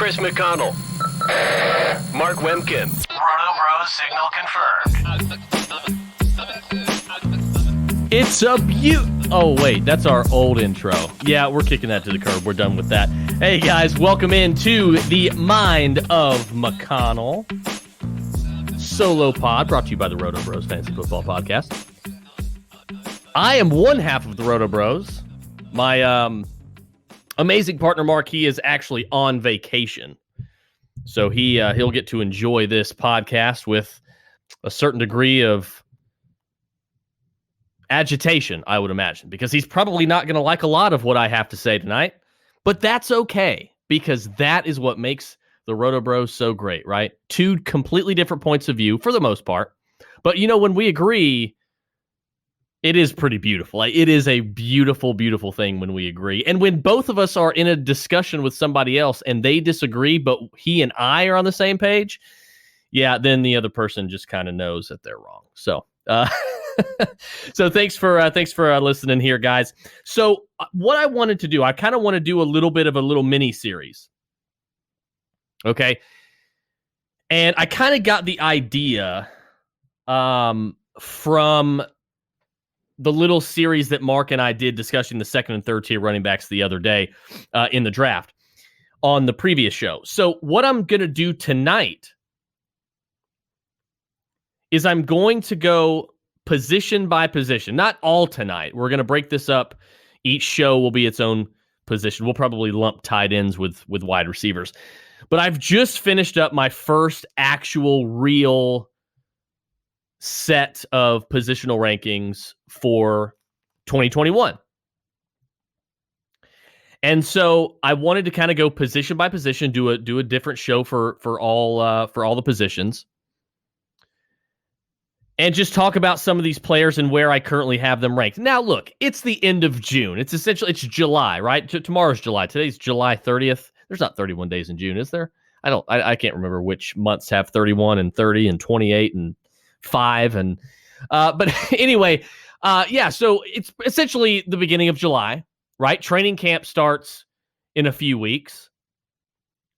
Chris McConnell. Mark Wemkin. Roto Bros signal confirmed. It's a Oh, wait, that's our old intro. Yeah, we're kicking that to the curb. We're done with that. Hey, guys, welcome into the Mind of McConnell solo pod brought to you by the Roto Bros Fantasy Football Podcast. I am one half of the Roto Bros. My amazing partner, Mark, he is actually on vacation. So he'll get to enjoy this podcast with a certain degree of agitation, I would imagine, because he's probably not going to like a lot of what I have to say tonight. But that's okay, because that is what makes the Roto Bros so great, right? Two completely different points of view for the most part. But, you know, when we agree, it is pretty beautiful. Like, it is a beautiful, beautiful thing when we agree. And when both of us are in a discussion with somebody else and they disagree, but he and I are on the same page, yeah, then the other person just kind of knows that they're wrong. So, so thanks for listening here, guys. So what I wanted to do, I kind of want to do a little bit of a little mini series. Okay. And I kind of got the idea from the little series that Mark and I did discussing the second and third tier running backs the other day in the draft on the previous show. So what I'm going to do tonight is I'm going to go position by position. Not all tonight. We're going to break this up. Each show will be its own position. We'll probably lump tight ends with wide receivers. But I've just finished up my first actual real set of positional rankings for 2021. And so I wanted to kind of go position by position, do a different show for all the positions, and just talk about some of these players and where I currently have them ranked. Now, look, it's the end of June. It's July, right? Tomorrow's July. Today's July 30th. There's not 31 days in June, is there? I can't remember which months have 31 and 30 and 28 and 5 and but anyway, yeah, so it's essentially the beginning of July, right? Training camp starts in a few weeks,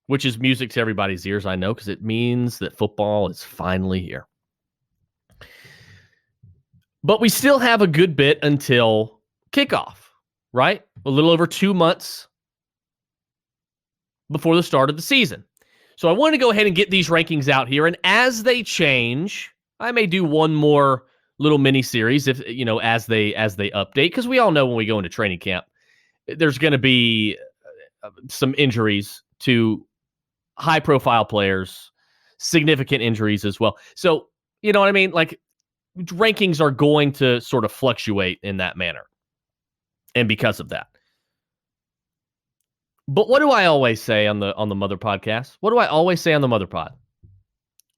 which is music to everybody's ears, I know, because it means that football is finally here. But we still have a good bit until kickoff, right? A little over 2 months before the start of the season. So I wanted to go ahead and get these rankings out here, and as they change, I may do one more little mini series if as they update, because we all know when we go into training camp, there's going to be some injuries to high profile players, significant injuries as well. So, you know what I mean? Like, rankings are going to sort of fluctuate in that manner. And because of that. But what do I always say on the Mother Podcast? What do I always say on the Mother Pod?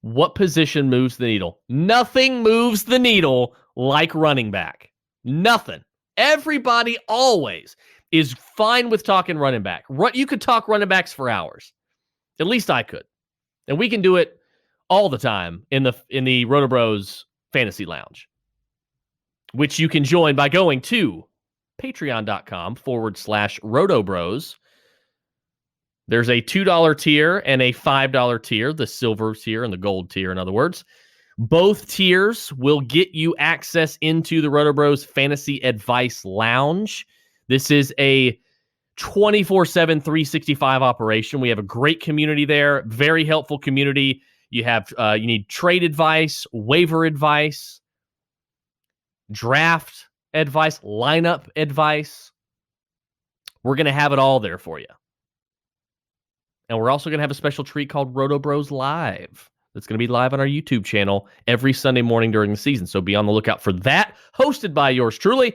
What position moves the needle? Nothing moves the needle like running back. Nothing. Everybody always is fine with talking running back. You could talk running backs for hours. At least I could. And we can do it all the time in the Roto Bros Fantasy Lounge, which you can join by going to patreon.com/Roto Bros. There's a $2 tier and a $5 tier, the silver tier and the gold tier, in other words. Both tiers will get you access into the Roto Bros Fantasy Advice Lounge. This is a 24/7, 365 operation. We have a great community there, very helpful community. You have you need trade advice, waiver advice, draft advice, lineup advice. We're going to have it all there for you. And we're also going to have a special treat called Roto Bros Live. That's going to be live on our YouTube channel every Sunday morning during the season. So be on the lookout for that, hosted by yours truly.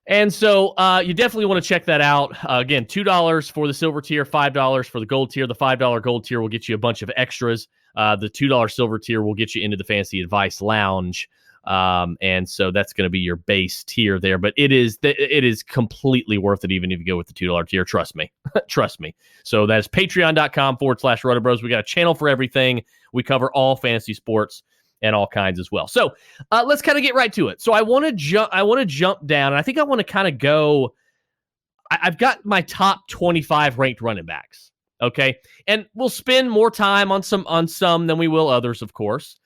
And so you definitely want to check that out. Again, $2 for the silver tier, $5 for the gold tier. The $5 gold tier will get you a bunch of extras. The $2 silver tier will get you into the Fantasy Advice Lounge. And so that's going to be your base tier there. But it is completely worth it, even if you go with the $2 tier. Trust me. Trust me. So that's patreon.com/Roto Bros. We got a channel for everything. We cover all fantasy sports and all kinds as well. So let's kind of get right to it. So I want to jump down, and I think I want to kind of go. I've got my top 25 ranked running backs. Okay. And we'll spend more time on some than we will others, of course.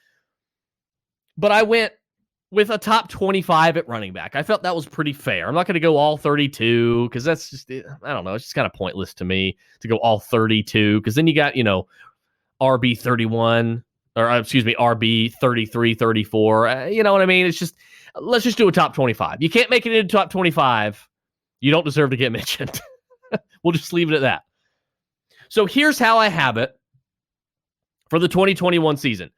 But I went with a top 25 at running back. I felt that was pretty fair. I'm not going to go all 32 because that's just, I don't know, it's just kind of pointless to me to go all 32 because then you got, RB 31 or RB 33, 34. You know what I mean? It's just, let's just do a top 25. You can't make it into top 25. You don't deserve to get mentioned. We'll just leave it at that. So here's how I have it for the 2021 season.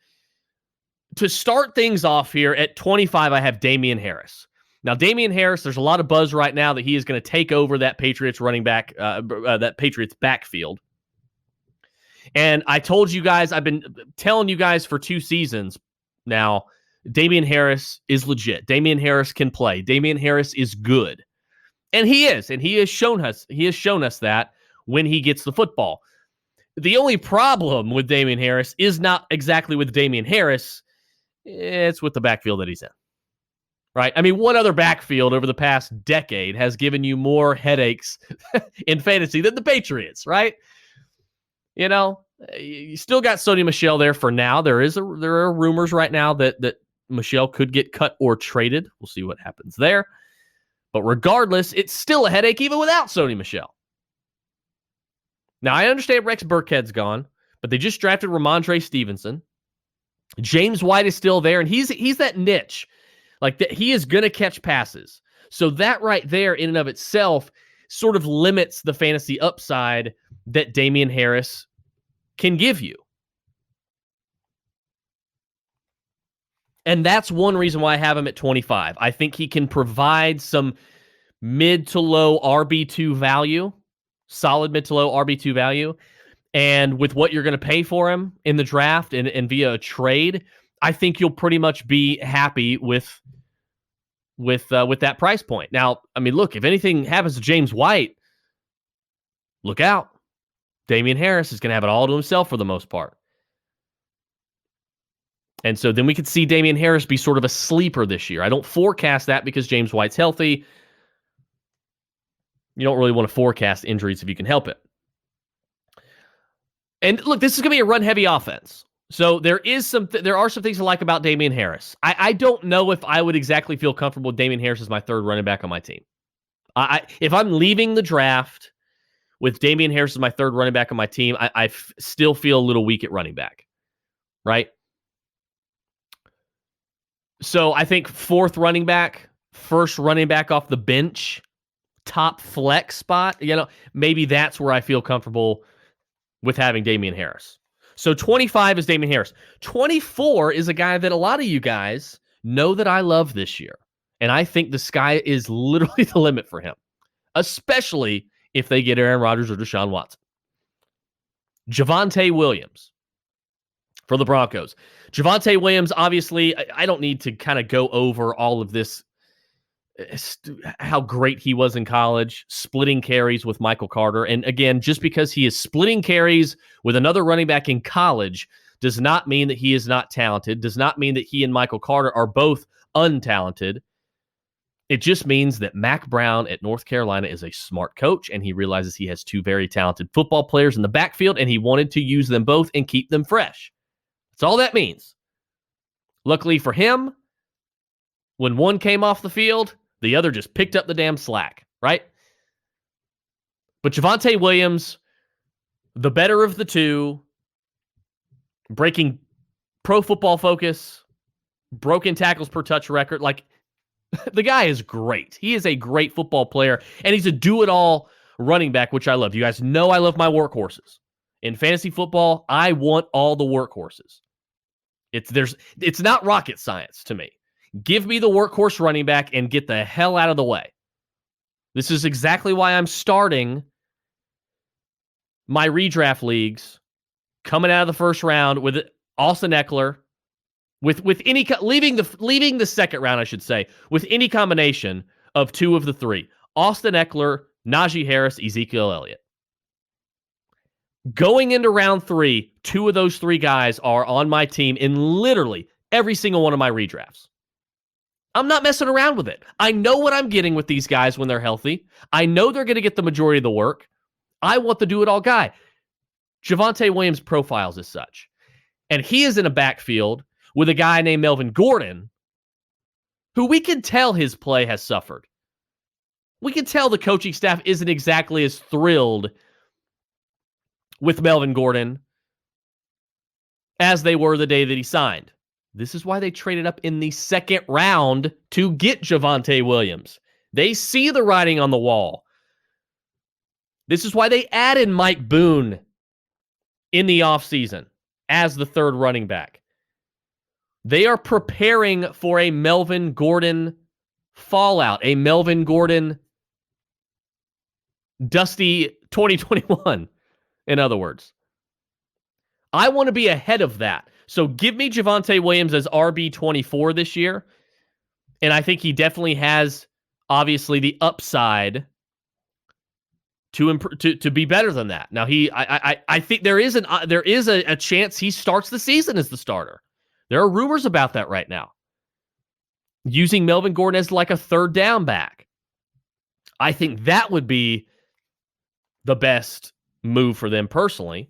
To start things off here at 25, I have Damian Harris. Now, Damian Harris, there's a lot of buzz right now that he is going to take over that Patriots running back, that Patriots backfield. And I told you guys, I've been telling you guys for 2 seasons now, Damian Harris is legit. Damian Harris can play. Damian Harris is good. And he is. And he has shown us that when he gets the football. The only problem with Damian Harris is not exactly with Damian Harris. It's with the backfield that he's in. Right? I mean, what other backfield over the past decade has given you more headaches in fantasy than the Patriots, right? You still got Sony Michel there for now. There are rumors right now that Michel could get cut or traded. We'll see what happens there. But regardless, it's still a headache even without Sony Michel. Now, I understand Rex Burkhead's gone, but they just drafted Ramondre Stevenson. James White is still there, and he's that niche. Like, that he is going to catch passes. So that right there in and of itself sort of limits the fantasy upside that Damian Harris can give you. And that's one reason why I have him at 25. I think he can provide some mid to low RB2 value, solid mid to low RB2 value. And with what you're going to pay for him in the draft and via a trade, I think you'll pretty much be happy with that price point. Now, I mean, look, if anything happens to James White, look out. Damian Harris is going to have it all to himself for the most part. And so then we could see Damian Harris be sort of a sleeper this year. I don't forecast that because James White's healthy. You don't really want to forecast injuries if you can help it. And look, this is going to be a run-heavy offense. So there are some things I like about Damian Harris. I don't know if I would exactly feel comfortable with Damian Harris as my third running back on my team. If I'm leaving the draft with Damian Harris as my third running back on my team, I still feel a little weak at running back, right? So I think fourth running back, first running back off the bench, top flex spot, maybe that's where I feel comfortable with having Damian Harris. So 25 is Damian Harris. 24 is a guy that a lot of you guys know that I love this year. And I think the sky is literally the limit for him, especially if they get Aaron Rodgers or Deshaun Watson. Javonte Williams for the Broncos. Javonte Williams, obviously, I don't need to kind of go over all of this, how great he was in college, splitting carries with Michael Carter. And again, just because he is splitting carries with another running back in college does not mean that he is not talented, does not mean that he and Michael Carter are both untalented. It just means that Mac Brown at North Carolina is a smart coach, and he realizes he has 2 very talented football players in the backfield, and he wanted to use them both and keep them fresh. That's all that means. Luckily for him, when one came off the field, the other just picked up the damn slack, right? But Javonte Williams, the better of the two, breaking Pro Football Focus, broken tackles per touch record. Like, the guy is great. He is a great football player, and he's a do-it-all running back, which I love. You guys know I love my workhorses. In fantasy football, I want all the workhorses. It's not rocket science to me. Give me the workhorse running back and get the hell out of the way. This is exactly why I'm starting my redraft leagues coming out of the first round with Austin Eckler, with any leaving the second round, I should say, with any combination of 2 of the 3: Austin Eckler, Najee Harris, Ezekiel Elliott. Going into round 3, 2 of those 3 guys are on my team in literally every single one of my redrafts. I'm not messing around with it. I know what I'm getting with these guys when they're healthy. I know they're going to get the majority of the work. I want the do-it-all guy. Javonte Williams profiles as such. And he is in a backfield with a guy named Melvin Gordon, who we can tell his play has suffered. We can tell the coaching staff isn't exactly as thrilled with Melvin Gordon as they were the day that he signed. This is why they traded up in the second round to get Javonte Williams. They see the writing on the wall. This is why they added Mike Boone in the offseason as the third running back. They are preparing for a Melvin Gordon fallout, a Melvin Gordon dusty 2021, in other words. I want to be ahead of that. So give me Javonte Williams as RB24 this year. And I think he definitely has, obviously, the upside to be better than that. Now, I think there is a chance he starts the season as the starter. There are rumors about that right now. Using Melvin Gordon as like a third down back. I think that would be the best move for them personally.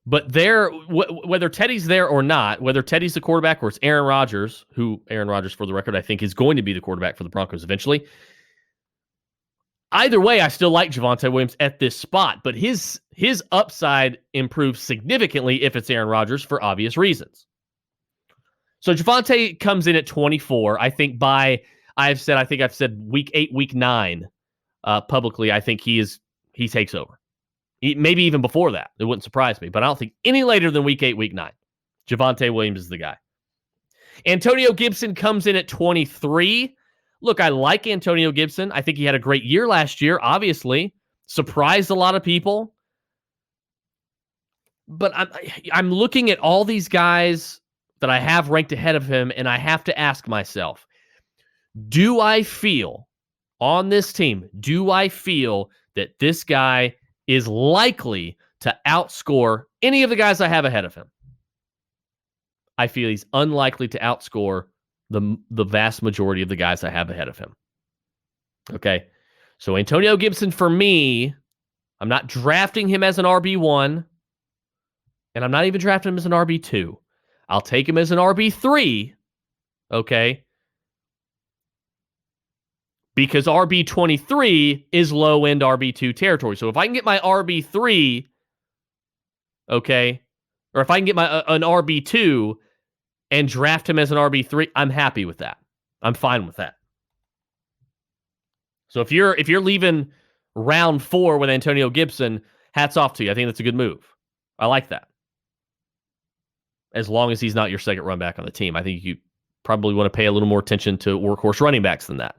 But whether Teddy's there or not, whether Teddy's the quarterback or it's Aaron Rodgers, who Aaron Rodgers, for the record, I think is going to be the quarterback for the Broncos eventually. Either way, I still like Javonte Williams at this spot, but his upside improves significantly if it's Aaron Rodgers for obvious reasons. So Javonte comes in at 24. I think I've said week 8, week 9 publicly. I think he takes over. Maybe even before that. It wouldn't surprise me, but I don't think any later than week 8, week 9. Javonte Williams is the guy. Antonio Gibson comes in at 23. Look, I like Antonio Gibson. I think he had a great year last year, obviously. Surprised a lot of people. But I'm looking at all these guys that I have ranked ahead of him, and I have to ask myself, do I feel on this team, that this guy is likely to outscore any of the guys I have ahead of him? I feel he's unlikely to outscore the vast majority of the guys I have ahead of him. Okay, so Antonio Gibson, for me, I'm not drafting him as an RB1, and I'm not even drafting him as an RB2. I'll take him as an RB3, okay? Because RB23 is low-end RB2 territory. So if I can get my RB3, okay, or if I can get an RB2 and draft him as an RB3, I'm happy with that. I'm fine with that. So if you're leaving round 4 with Antonio Gibson, hats off to you. I think that's a good move. I like that. As long as he's not your second run back on the team. I think you probably want to pay a little more attention to workhorse running backs than that.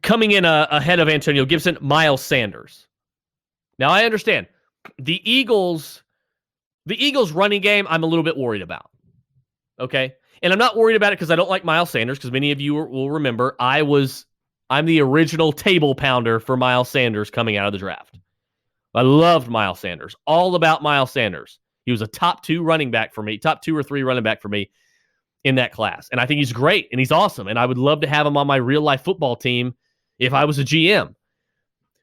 Coming in ahead of Antonio Gibson, Miles Sanders. Now, I understand. The Eagles' running game, I'm a little bit worried about. Okay? And I'm not worried about it because I don't like Miles Sanders, because many of you will remember I'm the original table pounder for Miles Sanders coming out of the draft. I loved Miles Sanders. All about Miles Sanders. He was a top 2 running back for me, top 2 or 3 running back for me in that class. And I think he's great and he's awesome. And I would love to have him on my real life football team if I was a GM.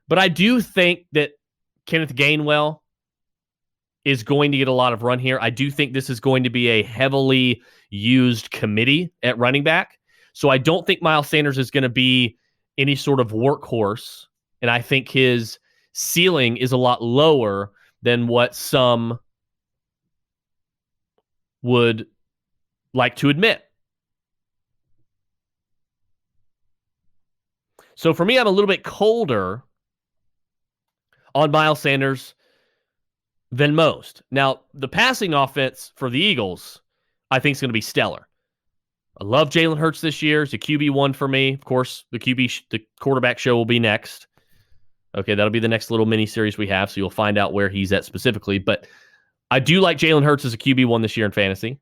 But I do think that Kenneth Gainwell is going to get a lot of run here. I do think this is going to be a heavily used committee at running back. So I don't think Miles Sanders is going to be any sort of workhorse. And I think his ceiling is a lot lower than what some would like to admit. So for me, I'm a little bit colder on Miles Sanders than most. Now, the passing offense for the Eagles, I think, is going to be stellar. I love Jalen Hurts this year. It's a QB1 for me. Of course, the quarterback show will be next. Okay, that'll be the next little mini series we have, so you'll find out where he's at specifically. But I do like Jalen Hurts as a QB1 this year in fantasy.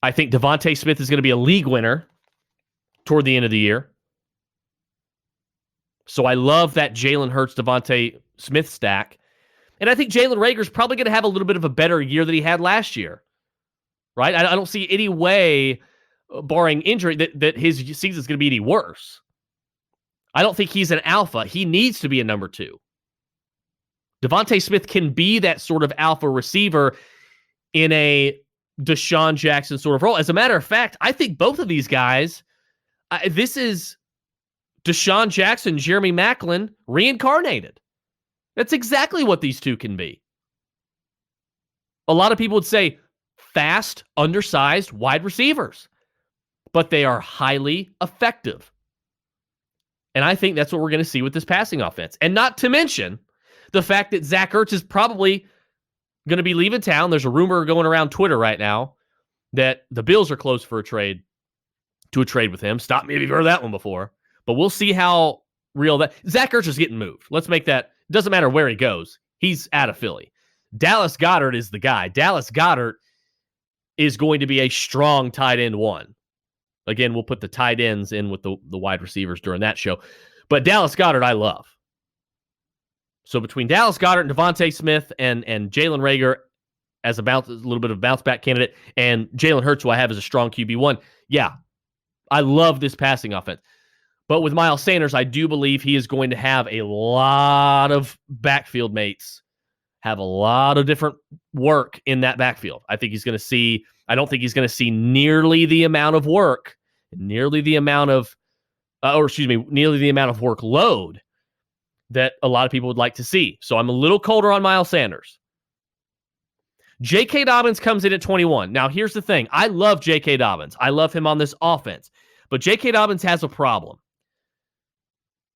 I think Devontae Smith is going to be a league winner toward the end of the year. So I love that Jalen Hurts, Devontae Smith stack. And I think Jalen Reagor's probably going to have a little bit of a better year than he had last year. Right? I don't see any way barring injury, that his season is going to be any worse. I don't think he's an alpha. He needs to be a number 2. Devontae Smith can be that sort of alpha receiver in a Deshaun Jackson sort of role. As a matter of fact, I think both of these guys, this is Deshaun Jackson, Jeremy Maclin reincarnated. That's exactly what these two can be. A lot of people would say fast, undersized wide receivers, but they are highly effective. And I think that's what we're going to see with this passing offense. And not to mention the fact that Zach Ertz is probably going to be leaving town. There's a rumor going around Twitter right now that the Bills are close for a trade with him. Stop me if you've heard that one before. But we'll see how real that. Zach Ertz is getting moved. Let's make that. Doesn't matter where he goes. He's out of Philly. Dallas Goedert is the guy. Dallas Goedert is going to be a strong tight end 1. Again, we'll put the tight ends in with the wide receivers during that show. But Dallas Goedert, I love. So between Dallas Goedert and Devontae Smith and Jalen Reagor as a little bit of a bounce back candidate, and Jalen Hurts, who I have as a strong QB1, yeah, I love this passing offense. But with Miles Sanders, I do believe he is going to have a lot of backfield mates, have a lot of different work in that backfield. I don't think he's going to see nearly the amount of work, nearly the amount of workload that a lot of people would like to see. So I'm a little colder on Miles Sanders. J.K. Dobbins comes in at 21. Now, here's the thing. I love J.K. Dobbins. I love him on this offense. But J.K. Dobbins has a problem.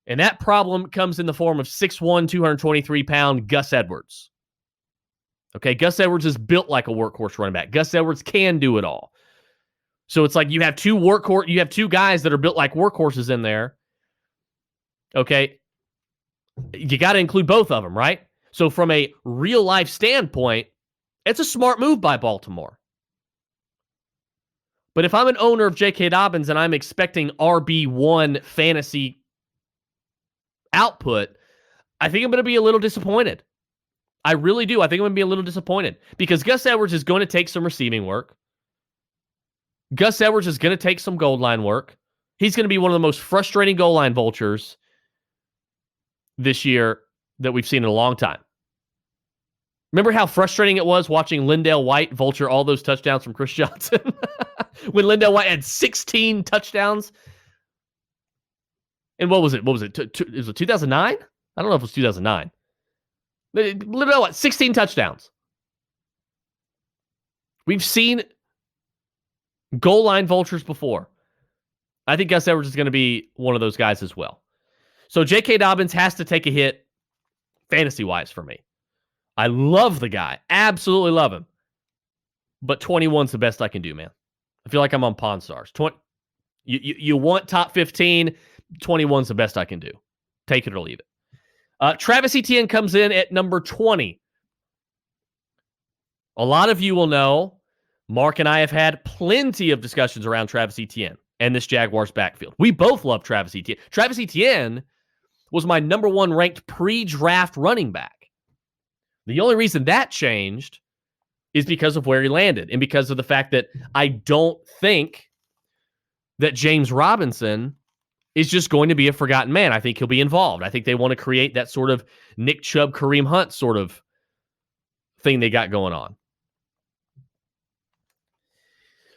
And that problem comes in the form of 6'1", 223-pound Gus Edwards. Okay, Gus Edwards is built like a workhorse running back. Gus Edwards can do it all. So it's like you have two guys that are built like workhorses in there. Okay, you got to include both of them, right? So from a real-life standpoint, it's a smart move by Baltimore. But if I'm an owner of J.K. Dobbins and I'm expecting RB1 fantasy output, I think I'm going to be a little disappointed. I really do. I think I'm going to be a little disappointed because Gus Edwards is going to take some receiving work. Gus Edwards is going to take some goal line work. He's going to be one of the most frustrating goal line vultures this year that we've seen in a long time. Remember how frustrating it was watching Lindell White vulture all those touchdowns from Chris Johnson? When Lindell White had 16 touchdowns. And what was it? Was it 2009? I don't know if it was 2009. Lindell White, 16 touchdowns. We've seen goal line vultures before. I think Gus Edwards is going to be one of those guys as well. So J.K. Dobbins has to take a hit fantasy-wise for me. I love the guy. Absolutely love him. But 21's the best I can do, man. I feel like I'm on Pawn Stars. You want top 15, 21's the best I can do. Take it or leave it. Travis Etienne comes in at number 20. A lot of you will know Mark and I have had plenty of discussions around Travis Etienne and this Jaguars backfield. We both love Travis Etienne. Travis Etienne was my number 1 ranked pre-draft running back. The only reason that changed is because of where he landed and because of the fact that I don't think that James Robinson is just going to be a forgotten man. I think he'll be involved. I think they want to create that sort of Nick Chubb, Kareem Hunt sort of thing they got going on.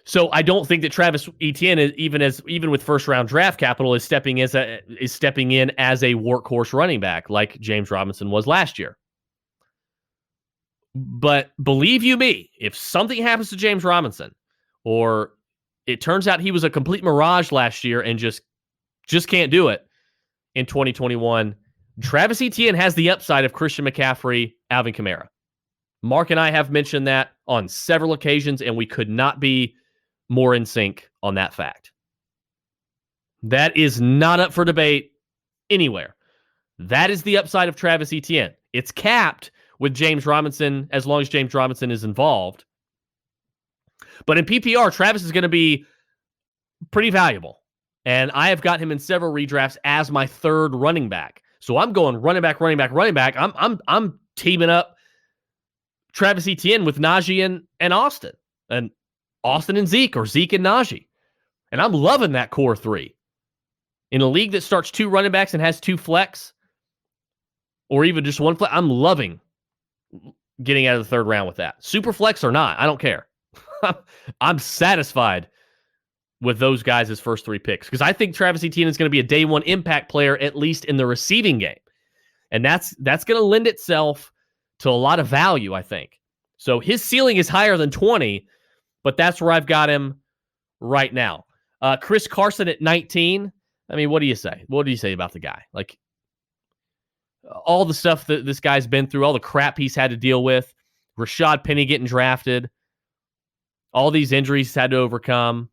So I don't think that Travis Etienne, even with first round draft capital, is stepping in as a workhorse running back like James Robinson was last year. But believe you me, if something happens to James Robinson, or it turns out he was a complete mirage last year and just can't do it in 2021, Travis Etienne has the upside of Christian McCaffrey, Alvin Kamara. Mark and I have mentioned that on several occasions, and we could not be more in sync on that fact. That is not up for debate anywhere. That is the upside of Travis Etienne. It's capped with James Robinson as long as James Robinson is involved. But in PPR, Travis is going to be pretty valuable. And I have got him in several redrafts as my third running back. So I'm going running back. I'm teaming up Travis Etienne with Najee and Austin. And Austin and Zeke, or Zeke and Najee. And I'm loving that core three. In a league that starts 2 running backs and has 2 flex, or even just 1 flex, I'm loving getting out of the third round with that. Super flex or not, I don't care. I'm satisfied with those guys as first 3 picks because I think Travis Etienne is going to be a day 1 impact player, at least in the receiving game. And that's going to lend itself to a lot of value, I think. So his ceiling is higher than 20, but that's where I've got him right now. Chris Carson at 19. I mean, what do you say? What do you say about the guy? Like, all the stuff that this guy's been through, all the crap he's had to deal with, Rashad Penny getting drafted, all these injuries he's had to overcome,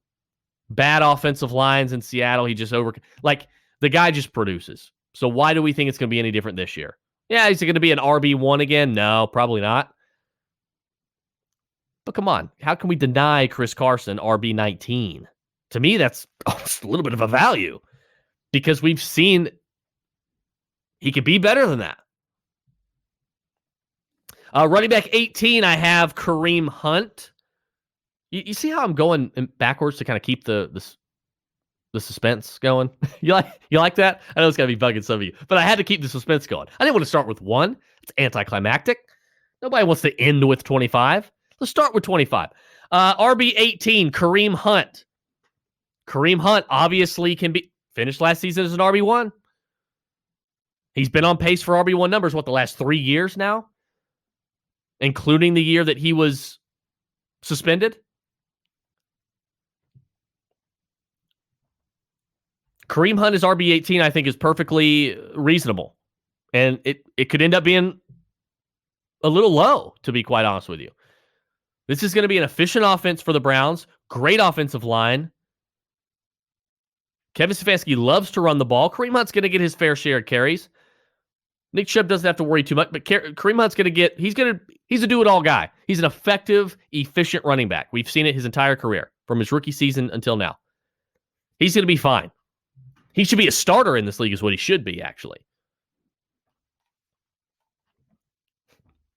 bad offensive lines in Seattle. He just like the guy just produces. So why do we think it's going to be any different this year? Yeah, is it going to be an RB1 again? No, probably not. But come on, how can we deny Chris Carson RB19? To me, that's almost a little bit of a value because we've seen he could be better than that. Running back 18, I have Kareem Hunt. You see how I'm going backwards to kind of keep the suspense going? you like that? I know it's got to be bugging some of you, but I had to keep the suspense going. I didn't want to start with 1. It's anticlimactic. Nobody wants to end with 25. Let's start with 25. RB 18, Kareem Hunt. Kareem Hunt obviously can be finished last season as an RB1. He's been on pace for RB1 numbers, the last 3 years now? Including the year that he was suspended? Kareem Hunt as RB18, I think, is perfectly reasonable. And it could end up being a little low, to be quite honest with you. This is going to be an efficient offense for the Browns. Great offensive line. Kevin Stefanski loves to run the ball. Kareem Hunt's going to get his fair share of carries. Nick Chubb doesn't have to worry too much, but Kareem Hunt's going to get, he's a do-it-all guy. He's an effective, efficient running back. We've seen it his entire career, from his rookie season until now. He's going to be fine. He should be a starter in this league is what he should be, actually.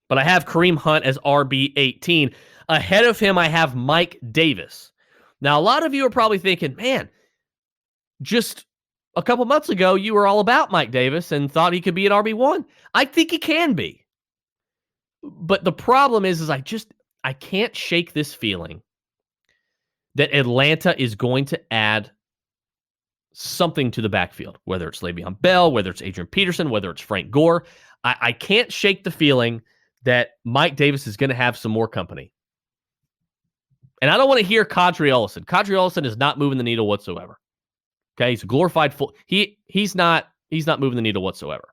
But I have Kareem Hunt as RB18. Ahead of him, I have Mike Davis. Now, a lot of you are probably thinking, man, just a couple months ago, you were all about Mike Davis and thought he could be an RB1. I think he can be. But the problem is I can't shake this feeling that Atlanta is going to add something to the backfield, whether it's Le'Veon Bell, whether it's Adrian Peterson, whether it's Frank Gore. I can't shake the feeling that Mike Davis is going to have some more company. And I don't want to hear Kadri Ollison. Kadri Ollison is not moving the needle whatsoever. Okay, he's a glorified he's not moving the needle whatsoever.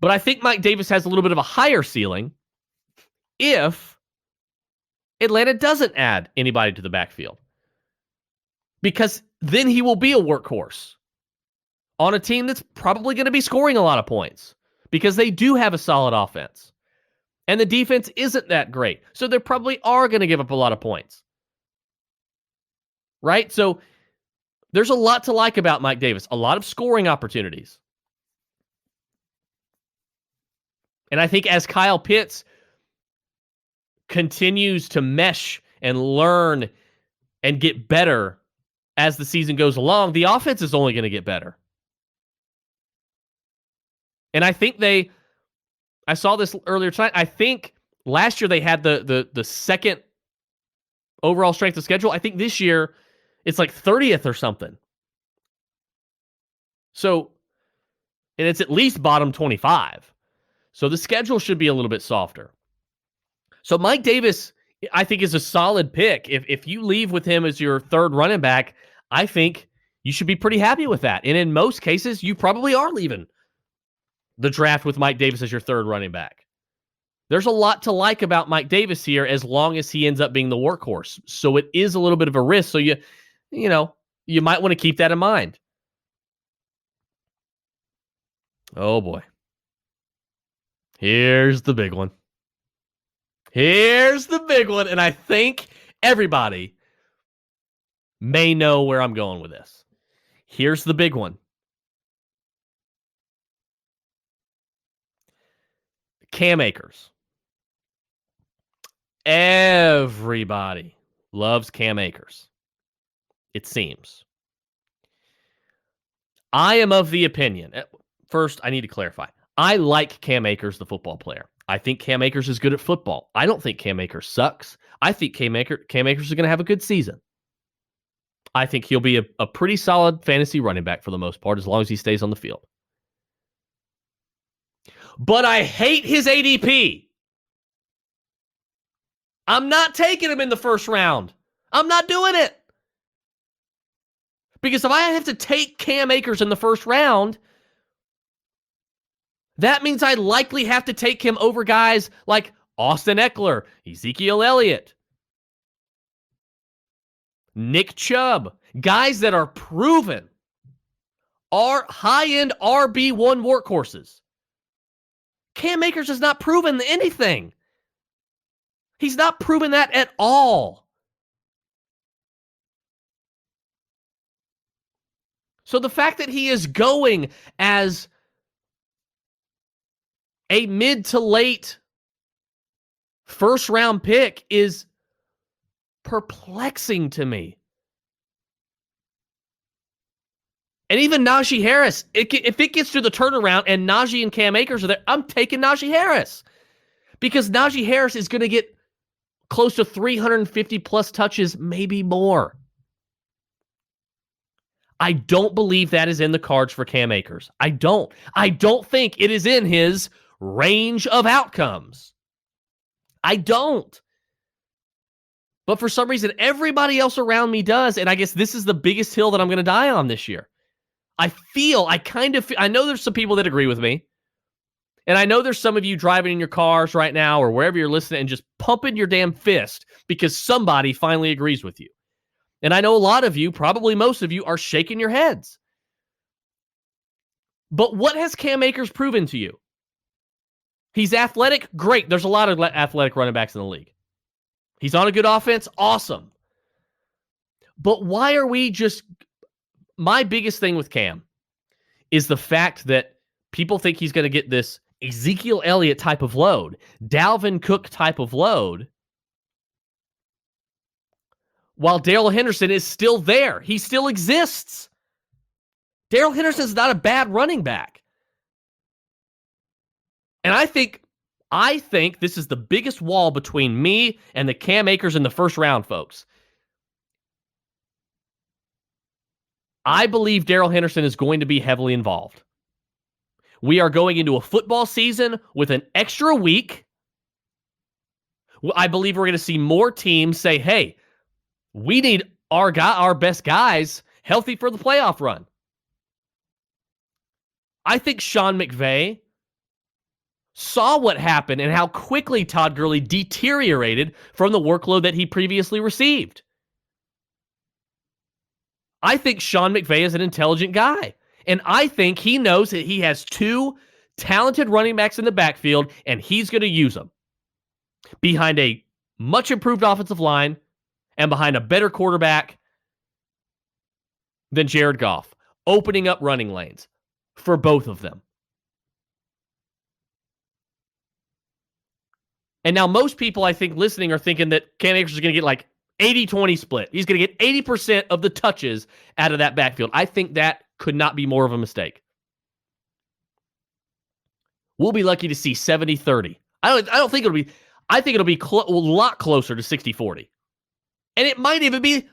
But I think Mike Davis has a little bit of a higher ceiling if Atlanta doesn't add anybody to the backfield. Because then he will be a workhorse on a team that's probably going to be scoring a lot of points because they do have a solid offense. And the defense isn't that great. So they probably are going to give up a lot of points. Right? So there's a lot to like about Mike Davis. A lot of scoring opportunities. And I think as Kyle Pitts continues to mesh and learn and get better as the season goes along, the offense is only going to get better. And I think I saw this earlier tonight. I think last year they had the second overall strength of schedule. I think this year it's like 30th or something. So, and it's at least bottom 25. So the schedule should be a little bit softer. So Mike Davis, I think, is a solid pick. If you leave with him as your third running back, I think you should be pretty happy with that. And in most cases, you probably are leaving the draft with Mike Davis as your third running back. There's a lot to like about Mike Davis here as long as he ends up being the workhorse. So it is a little bit of a risk. So you might want to keep that in mind. Oh boy. Here's the big one. And I think everybody may know where I'm going with this. Here's the big one. Cam Akers. Everybody loves Cam Akers. it seems. I am of the opinion. First, I need to clarify. I like Cam Akers, the football player. I think Cam Akers is good at football. I don't think Cam Akers sucks. I think Cam Akers is going to have a good season. I think he'll be a pretty solid fantasy running back for the most part, as long as he stays on the field. But I hate his ADP. I'm not taking him in the first round. I'm not doing it. Because if I have to take Cam Akers in the first round, that means I likely have to take him over guys like Austin Eckler, Ezekiel Elliott, Nick Chubb, guys that are proven, are high-end RB1 workhorses. Cam Akers has not proven anything. He's not proven that at all. So the fact that he is going as a mid to late first round pick is perplexing to me. And even Najee Harris, if it gets to the turnaround and Najee and Cam Akers are there, I'm taking Najee Harris. Because Najee Harris is going to get close to 350 plus touches, maybe more. I don't believe that is in the cards for Cam Akers. I don't think it is in his range of outcomes. I don't. But for some reason, everybody else around me does, and I guess this is the biggest hill that I'm going to die on this year. I know there's some people that agree with me, and I know there's some of you driving in your cars right now or wherever you're listening and just pumping your damn fist because somebody finally agrees with you. And I know a lot of you, probably most of you, are shaking your heads. But what has Cam Akers proven to you? He's athletic? Great. There's a lot of athletic running backs in the league. He's on a good offense? Awesome. But why are we just... My biggest thing with Cam is the fact that people think he's going to get this Ezekiel Elliott type of load, Dalvin Cook type of load, while Darrell Henderson is still there. He still exists. Darrell Henderson is not a bad running back. And I think this is the biggest wall between me and the Cam Akers in the first round, folks. I believe Darrell Henderson is going to be heavily involved. We are going into a football season with an extra week. I believe we're going to see more teams say, hey, we need our best guys healthy for the playoff run. I think Sean McVay saw what happened and how quickly Todd Gurley deteriorated from the workload that he previously received. I think Sean McVay is an intelligent guy. And I think he knows that he has two talented running backs in the backfield, and he's going to use them behind a much improved offensive line and behind a better quarterback than Jared Goff, opening up running lanes for both of them. And now most people, I think, listening are thinking that Cam Akers is going to get like 80-20 split. He's going to get 80% of the touches out of that backfield. I think that could not be more of a mistake. We'll be lucky to see 70-30. I don't think it'll be... I think it'll be a lot closer to 60-40. And it might even be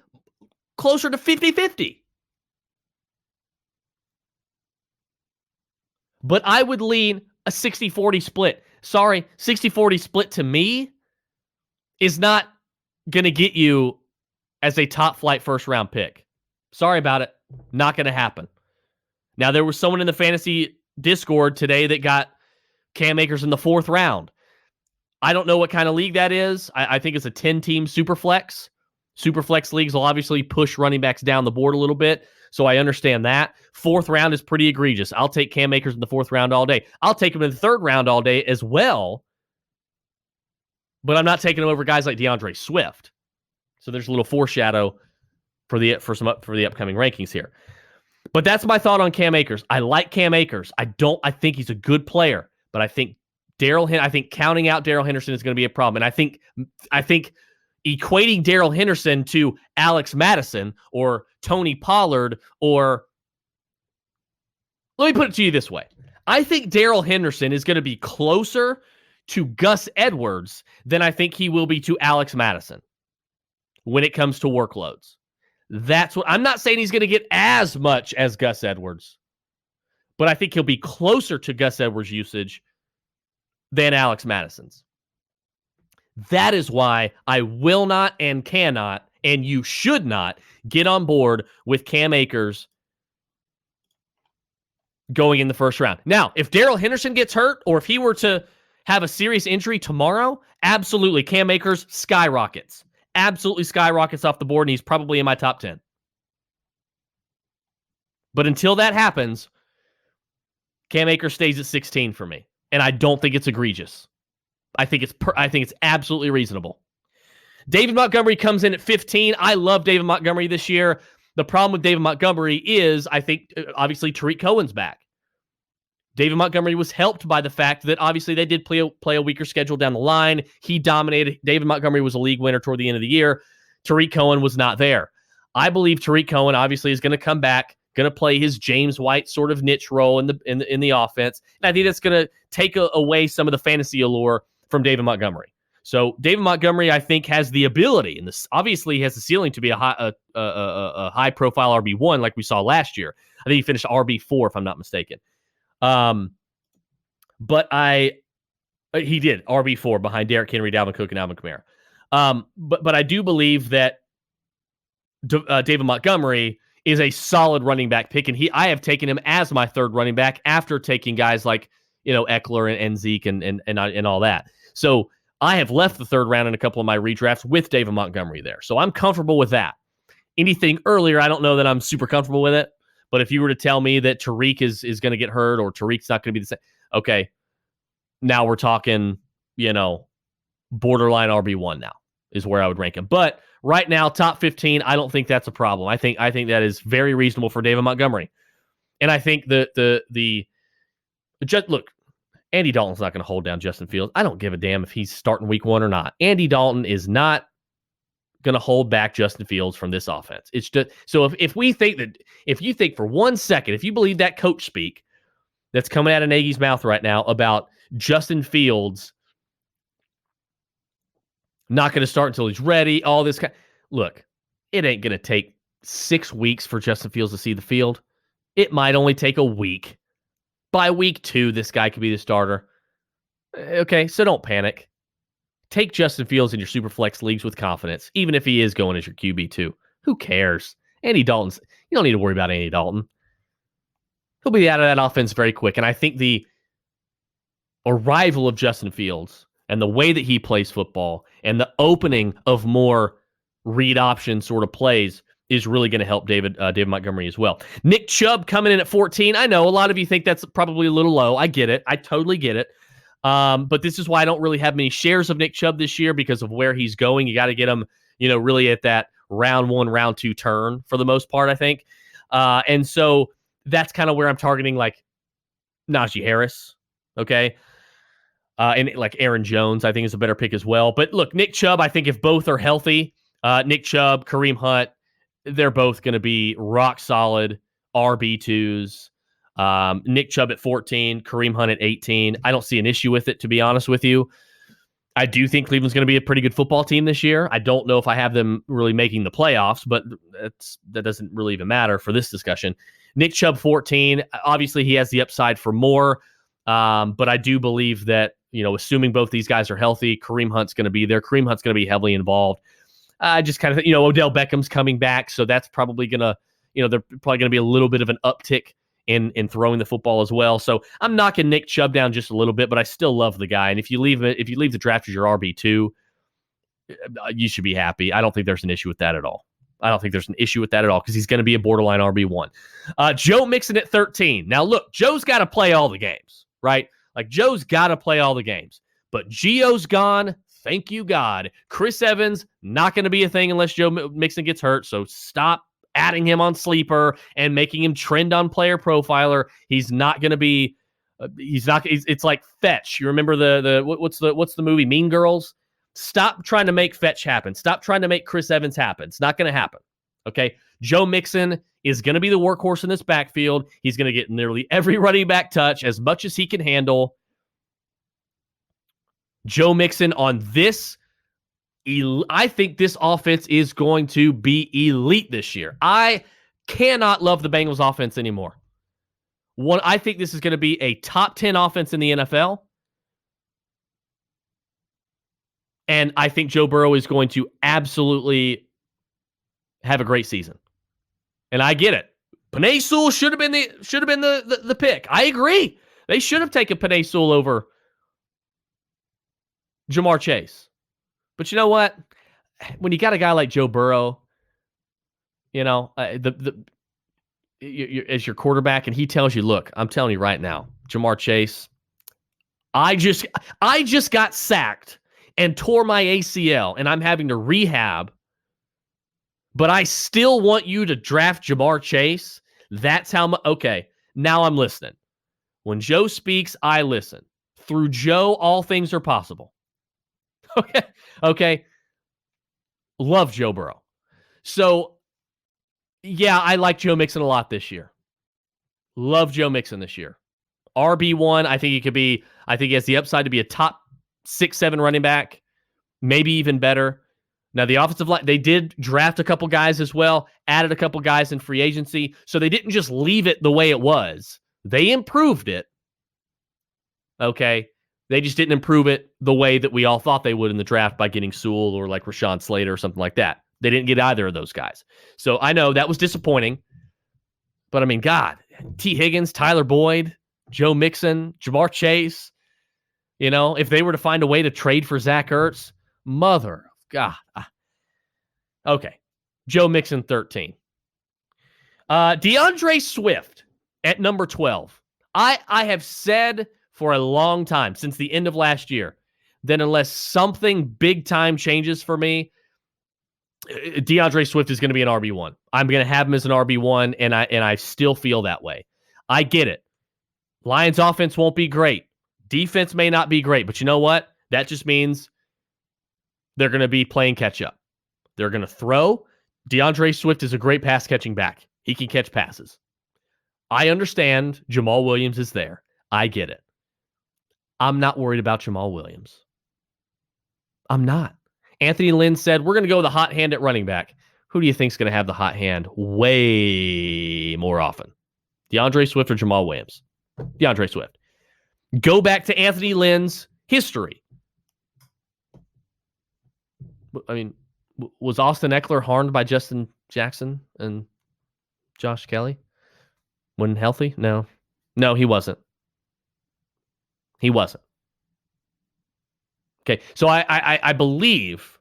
closer to 50-50. But I would lean a 60-40 split. Sorry, 60-40 split to me is not going to get you as a top flight first round pick. Sorry about it. Not going to happen. Now, there was someone in the fantasy Discord today that got Cam Akers in the 4th round. I don't know what kind of league that is. I think it's a 10-team Superflex. Superflex leagues will obviously push running backs down the board a little bit, so I understand that. 4th round is pretty egregious. I'll take Cam Akers in the 4th round all day. I'll take him in the 3rd round all day as well, but I'm not taking him over guys like DeAndre Swift. So there's a little foreshadow for the upcoming rankings here. But that's my thought on Cam Akers. I like Cam Akers. I think he's a good player, but I think counting out Darrell Henderson is going to be a problem. And I think equating Darrell Henderson to Alex Madison or Tony Pollard or... Let me put it to you this way. I think Darrell Henderson is going to be closer to Gus Edwards than I think he will be to Alex Madison when it comes to workloads. That's what I'm not saying he's going to get as much as Gus Edwards, but I think he'll be closer to Gus Edwards' usage than Alex Madison's. That is why I will not and cannot, and you should not, get on board with Cam Akers going in the first round. Now, if Darrell Henderson gets hurt or if he were to have a serious injury tomorrow, absolutely, Cam Akers skyrockets. Absolutely skyrockets off the board, and he's probably in my top 10. But until that happens, Cam Akers stays at 16 for me, and I don't think it's egregious. I think it's absolutely reasonable. David Montgomery comes in at 15. I love David Montgomery this year. The problem with David Montgomery is, I think, obviously, Tariq Cohen's back. David Montgomery was helped by the fact that, obviously, they did play a weaker schedule down the line. He dominated. David Montgomery was a league winner toward the end of the year. Tariq Cohen was not there. I believe Tariq Cohen, obviously, is going to come back, going to play his James White sort of niche role in the offense. And I think that's going to take away some of the fantasy allure from David Montgomery. So David Montgomery, I think, has the ability, and this obviously has the ceiling to be a high-profile RB1 like we saw last year. I think he finished RB4, if I'm not mistaken. But he did RB4 behind Derrick Henry, Dalvin Cook, and Alvin Kamara. But I do believe that David Montgomery is a solid running back pick, and I have taken him as my third running back after taking guys like Eckler and Zeke and all that. So I have left the third round in a couple of my redrafts with David Montgomery there. So I'm comfortable with that. Anything earlier, I don't know that I'm super comfortable with it. But if you were to tell me that Tariq is going to get hurt or Tariq's not going to be the same, okay, now we're talking, borderline RB1 now is where I would rank him. But right now, top 15, I don't think that's a problem. I think that is very reasonable for David Montgomery. And I think look, Andy Dalton's not going to hold down Justin Fields. I don't give a damn if he's starting week 1 or not. Andy Dalton is not going to hold back Justin Fields from this offense. It's just so if you think for 1 second, if you believe that coach speak that's coming out of Nagy's mouth right now about Justin Fields not going to start until he's ready, all this look, it ain't going to take 6 weeks for Justin Fields to see the field. It might only take a week. By week 2, this guy could be the starter. Okay, so don't panic. Take Justin Fields in your super flex leagues with confidence, even if he is going as your QB2. Who cares? Andy Dalton's, you don't need to worry about Andy Dalton. He'll be out of that offense very quick. And I think the arrival of Justin Fields and the way that he plays football and the opening of more read option sort of plays is really going to help David Montgomery as well. Nick Chubb coming in at 14. I know a lot of you think that's probably a little low. I get it. I totally get it. But this is why I don't really have many shares of Nick Chubb this year because of where he's going. You got to get him, really at that round 1, round 2 turn for the most part, I think. And so that's kind of where I'm targeting like Najee Harris. Okay. And like Aaron Jones, I think is a better pick as well. But look, Nick Chubb, I think if both are healthy, Nick Chubb, Kareem Hunt, they're both going to be rock solid RB2s. Nick Chubb at 14, Kareem Hunt at 18. I don't see an issue with it, to be honest with you. I do think Cleveland's going to be a pretty good football team this year. I don't know if I have them really making the playoffs, but that doesn't really even matter for this discussion. Nick Chubb, 14. Obviously, he has the upside for more, but I do believe that, assuming both these guys are healthy, Kareem Hunt's going to be there. Kareem Hunt's going to be heavily involved. I just kind of, Odell Beckham's coming back, so that's probably going to, they're probably going to be a little bit of an uptick in throwing the football as well. So I'm knocking Nick Chubb down just a little bit, but I still love the guy. And if you leave the draft as your RB2, you should be happy. I don't think there's an issue with that at all. Because he's going to be a borderline RB1. Joe Mixon at 13. Now look, Joe's got to play all the games, right? Like Joe's got to play all the games. But Gio's gone. Thank you, God. Chris Evans, not going to be a thing unless Joe Mixon gets hurt. So stop adding him on Sleeper and making him trend on Player Profiler. He's not going to be. It's like Fetch. You remember what's the movie Mean Girls? Stop trying to make Fetch happen. Stop trying to make Chris Evans happen. It's not going to happen. Okay? Joe Mixon is going to be the workhorse in this backfield. He's going to get nearly every running back touch as much as he can handle. Joe Mixon on this, I think this offense is going to be elite this year. I cannot love the Bengals offense anymore. I think this is going to be a top 10 offense in the NFL. And I think Joe Burrow is going to absolutely have a great season. And I get it. Penei Sewell should have been the pick. I agree. They should have taken Penei Sewell over Jamar Chase. But you know what? When you got a guy like Joe Burrow, as your quarterback, and he tells you, look, I'm telling you right now, Jamar Chase, I just got sacked and tore my ACL, and I'm having to rehab, but I still want you to draft Jamar Chase. That's how much. Okay, now I'm listening. When Joe speaks, I listen. Through Joe, all things are possible. Okay. Love Joe Burrow. So, yeah, I like Joe Mixon a lot this year. Love Joe Mixon this year. RB1, I think he has the upside to be a top 6-7 running back, maybe even better. Now, the offensive line, they did draft a couple guys as well, added a couple guys in free agency, so they didn't just leave it the way it was. They improved it. Okay? They just didn't improve it the way that we all thought they would in the draft by getting Sewell or like Rashawn Slater or something like that. They didn't get either of those guys. So I know that was disappointing. But I mean, God, T. Higgins, Tyler Boyd, Joe Mixon, Jamar Chase, if they were to find a way to trade for Zach Ertz, mother of God. Okay. Joe Mixon, 13. DeAndre Swift at number 12. I have said for a long time, since the end of last year, that unless something big time changes for me, DeAndre Swift is going to be an RB1. I'm going to have him as an RB1, and I still feel that way. I get it. Lions offense won't be great. Defense may not be great, but you know what? That just means they're going to be playing catch up. They're going to throw. DeAndre Swift is a great pass catching back. He can catch passes. I understand Jamal Williams is there. I get it. I'm not worried about Jamal Williams. I'm not. Anthony Lynn said, we're going to go with a hot hand at running back. Who do you think is going to have the hot hand way more often? DeAndre Swift or Jamal Williams? DeAndre Swift. Go back to Anthony Lynn's history. I mean, was Austin Eckler harmed by Justin Jackson and Josh Kelly when healthy? No, he wasn't. He wasn't. Okay, so I believe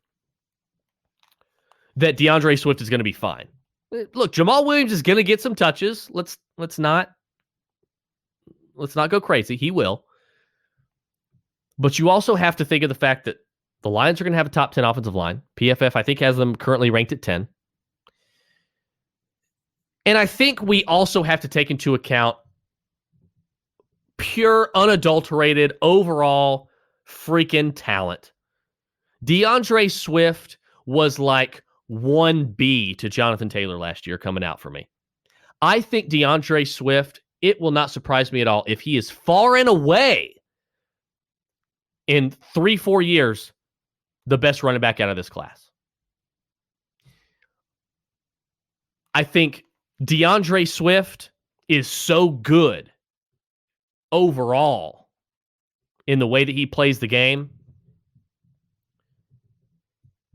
that DeAndre Swift is going to be fine. Look, Jamal Williams is going to get some touches. Let's not go crazy. He will. But you also have to think of the fact that the Lions are going to have a top 10 offensive line. PFF, I think, has them currently ranked at 10. And I think we also have to take into account pure, unadulterated, overall freaking talent. DeAndre Swift was like 1B to Jonathan Taylor last year coming out for me. I think DeAndre Swift, it will not surprise me at all if he is far and away in 3-4 years the best running back out of this class. I think DeAndre Swift is so good overall in the way that he plays the game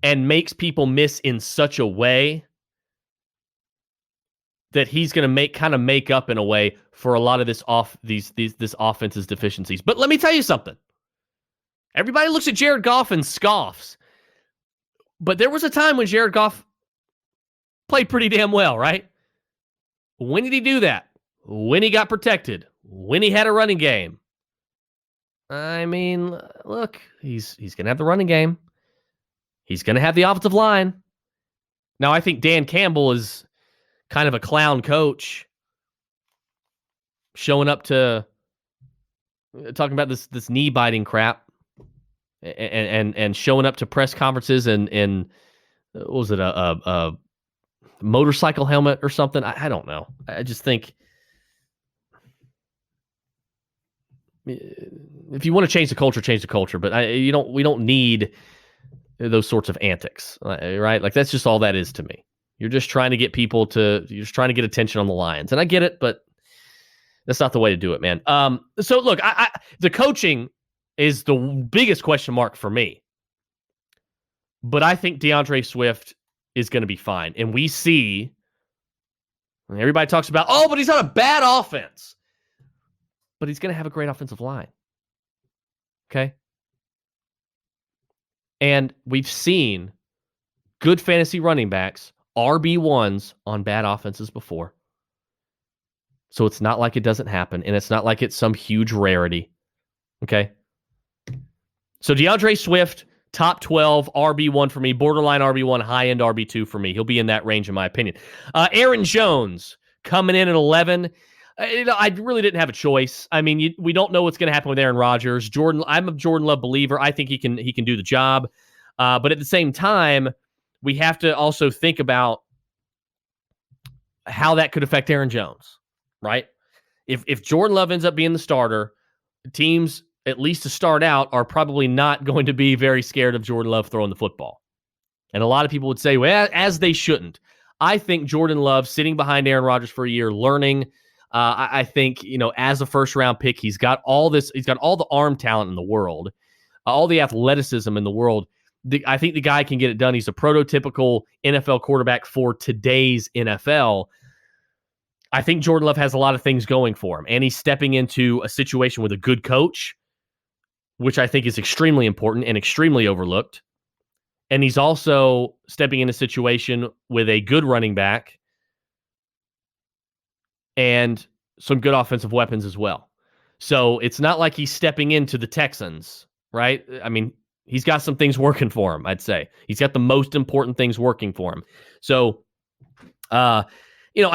and makes people miss in such a way that he's going to make up in a way for a lot of this offense's deficiencies. But let me tell you something. Everybody looks at Jared Goff and scoffs. But there was a time when Jared Goff played pretty damn well, right? When did he do that? When he got protected. When he had a running game. I mean, look, he's going to have the running game. He's going to have the offensive line. Now, I think Dan Campbell is kind of a clown coach showing up to talking about this knee-biting crap. and showing up to press conferences and what was it, a motorcycle helmet or something? I don't know. I just think if you want to change the culture, change the culture. But we don't need those sorts of antics, right? Like that's just all that is to me. You're just trying to get you're just trying to get attention on the Lions, and I get it, but that's not the way to do it, man. So look, the coaching is the biggest question mark for me, but I think DeAndre Swift is going to be fine, and we see. Everybody talks about, but he's not a bad offense, but he's going to have a great offensive line. Okay. And we've seen good fantasy running backs, RB1s on bad offenses before. So it's not like it doesn't happen, and it's not like it's some huge rarity. Okay? So DeAndre Swift, top 12, RB1 for me, borderline RB1, high-end RB2 for me. He'll be in that range, in my opinion. Aaron Jones coming in at 11. I really didn't have a choice. I mean, we don't know what's going to happen with Aaron Rodgers. I'm a Jordan Love believer. I think he can do the job. But at the same time, we have to also think about how that could affect Aaron Jones, right? If Jordan Love ends up being the starter, teams, at least to start out, are probably not going to be very scared of Jordan Love throwing the football. And a lot of people would say, well, as they shouldn't. I think Jordan Love sitting behind Aaron Rodgers for a year, learning. I think, as a first-round pick, he's got all the arm talent in the world, all the athleticism in the world. I think the guy can get it done. He's a prototypical NFL quarterback for today's NFL. I think Jordan Love has a lot of things going for him, and he's stepping into a situation with a good coach, which I think is extremely important and extremely overlooked. And he's also stepping in a situation with a good running back and some good offensive weapons as well. So it's not like he's stepping into the Texans, right? I mean, he's got some things working for him, I'd say. He's got the most important things working for him. So, I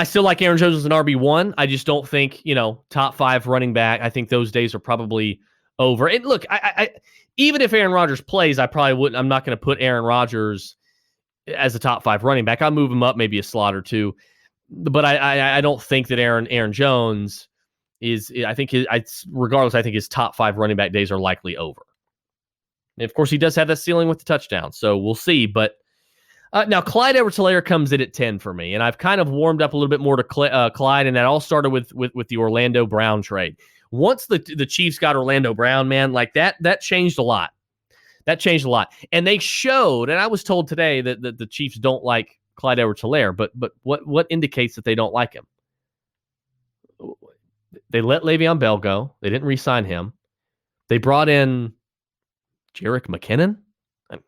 still like Aaron Jones as an RB1. I just don't think, top 5 running back. I think those days are probably over. And look, I even if Aaron Rodgers plays, I probably wouldn't. I'm not going to put Aaron Rodgers as a top 5 running back. I'll move him up maybe a slot or two. But I don't think that Aaron Jones is. I think regardless, I think his top 5 running back days are likely over. And of course, he does have that ceiling with the touchdown, so we'll see. But now Clyde Edwards-Helaire comes in at 10 for me, and I've kind of warmed up a little bit more to Clyde, and that all started with the Orlando Brown trade. Once the Chiefs got Orlando Brown, man, like that changed a lot. That changed a lot, and they showed. And I was told today that the Chiefs don't like Clyde Edwards-Helaire, but what indicates that they don't like him? They let Le'Veon Bell go. They didn't re-sign him. They brought in Jerick McKinnon. Are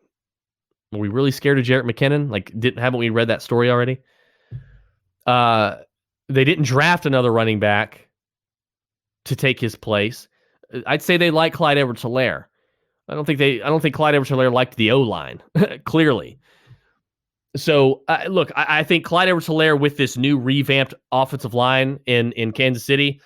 we really scared of Jerick McKinnon? Like, haven't we read that story already? They didn't draft another running back to take his place. I'd say they like Clyde Edwards-Helaire. I don't think Clyde Edwards-Helaire liked the O-line, clearly. So, look, I think Clyde Edwards-Helaire with this new revamped offensive line in Kansas City,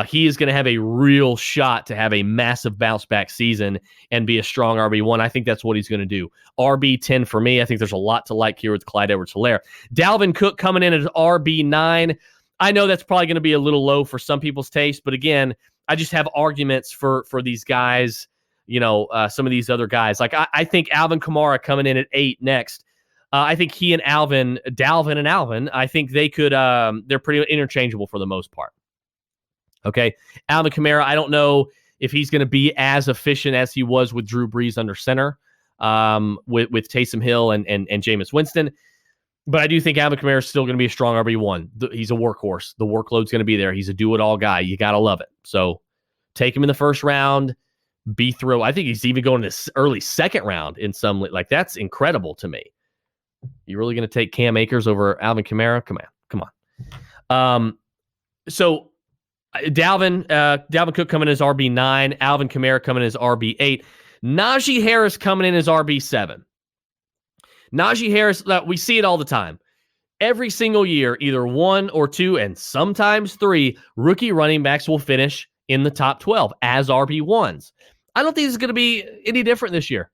he is going to have a real shot to have a massive bounce-back season and be a strong RB1. I think that's what he's going to do. RB10 for me. I think there's a lot to like here with Clyde Edwards-Helaire. Dalvin Cook coming in at RB9. I know that's probably going to be a little low for some people's taste, but again, I just have arguments for these guys, some of these other guys. Like, I think Alvin Kamara coming in at 8 next. I think he and Dalvin and Alvin, I think they could, they're pretty interchangeable for the most part. Okay. Alvin Kamara, I don't know if he's going to be as efficient as he was with Drew Brees under center, with Taysom Hill and Jameis Winston. But I do think Alvin Kamara is still going to be a strong RB1. He's a workhorse. The workload's going to be there. He's a do-it-all guy. You got to love it. So take him in the first round, be thrilled. I think he's even going to this early second round in some, like, that's incredible to me. You really going to take Cam Akers over Alvin Kamara? Come on. So Dalvin Cook coming in as RB9, Alvin Kamara coming in as RB8, Najee Harris coming in as RB7. Najee Harris, we see it all the time. Every single year, either 1 or 2 and sometimes 3 rookie running backs will finish in the top 12 as RB1s. I don't think it's going to be any different this year.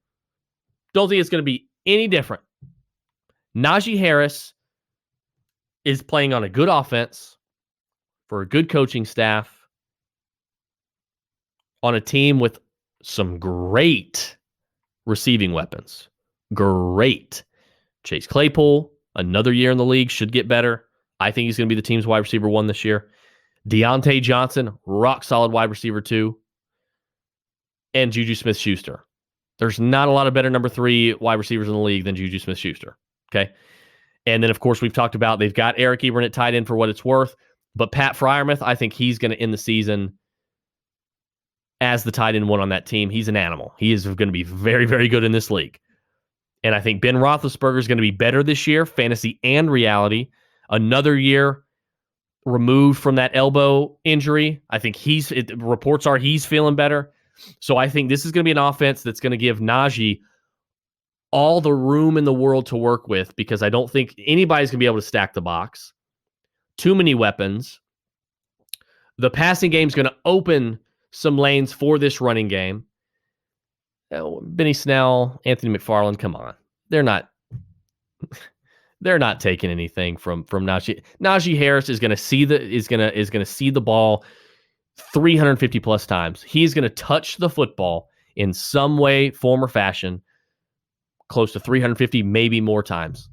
Don't think it's going to be any different. Najee Harris is playing on a good offense for a good coaching staff on a team with some great receiving weapons. Great. Chase Claypool, another year in the league, should get better. I think he's going to be the team's wide receiver 1 this year. Deontay Johnson, rock solid wide receiver 2. And Juju Smith-Schuster. There's not a lot of better number 3 wide receivers in the league than Juju Smith-Schuster. Okay. And then, of course, we've talked about they've got Eric Ebron at tight end for what it's worth. But Pat Freiermuth, I think he's going to end the season as the tight end 1 on that team. He's an animal. He is going to be very, very good in this league. And I think Ben Roethlisberger is going to be better this year, fantasy and reality. Another year removed from that elbow injury. I think reports are he's feeling better. So I think this is going to be an offense that's going to give Najee all the room in the world to work with, because I don't think anybody's going to be able to stack the box. Too many weapons. The passing game is going to open some lanes for this running game. Benny Snell, Anthony McFarland, come on. They're not taking anything from Najee. Najee Harris is going to see the ball 350 plus times. He's going to touch the football in some way, form, or fashion close to 350, maybe more times.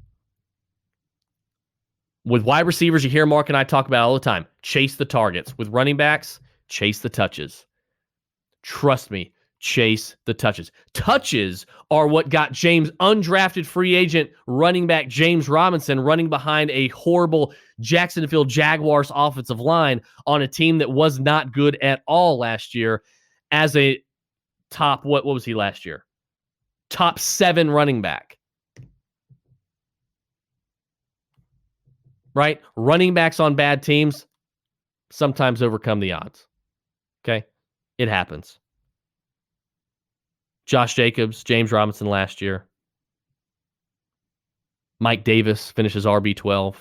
With wide receivers, you hear Mark and I talk about all the time. Chase the targets. With running backs, chase the touches. Trust me, chase the touches. Touches are what got undrafted free agent running back James Robinson running behind a horrible Jacksonville Jaguars offensive line on a team that was not good at all last year as a top, what was he last year? Top 7 running back. Right? Running backs on bad teams sometimes overcome the odds. Okay? It happens. Josh Jacobs, James Robinson last year. Mike Davis finishes RB12.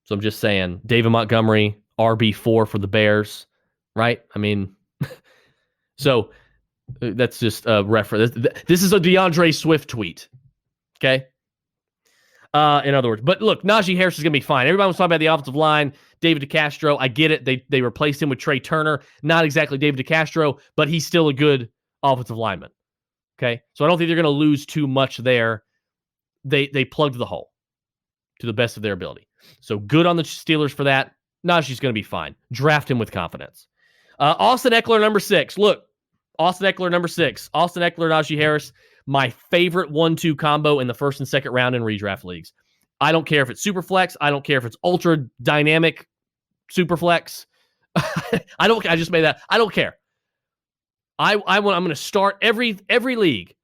So I'm just saying, David Montgomery, RB4 for the Bears, right? I mean, so that's just a reference. This is a DeAndre Swift tweet, okay? In other words, but look, Najee Harris is going to be fine. Everybody was talking about the offensive line. David DeCastro, I get it. They replaced him with Trey Turner. Not exactly David DeCastro, but he's still a good offensive lineman. Okay, so I don't think they're going to lose too much there. They plugged the hole to the best of their ability. So good on the Steelers for that. Najee's going to be fine. Draft him with confidence. Austin Eckler, number 6. Look, Austin Eckler, number 6. Austin Eckler, Najee Harris. My favorite 1-2 combo in the first and second round in redraft leagues. I don't care if it's super flex. I don't care if it's ultra dynamic super flex. I just made that. I don't care. I'm going to start every league,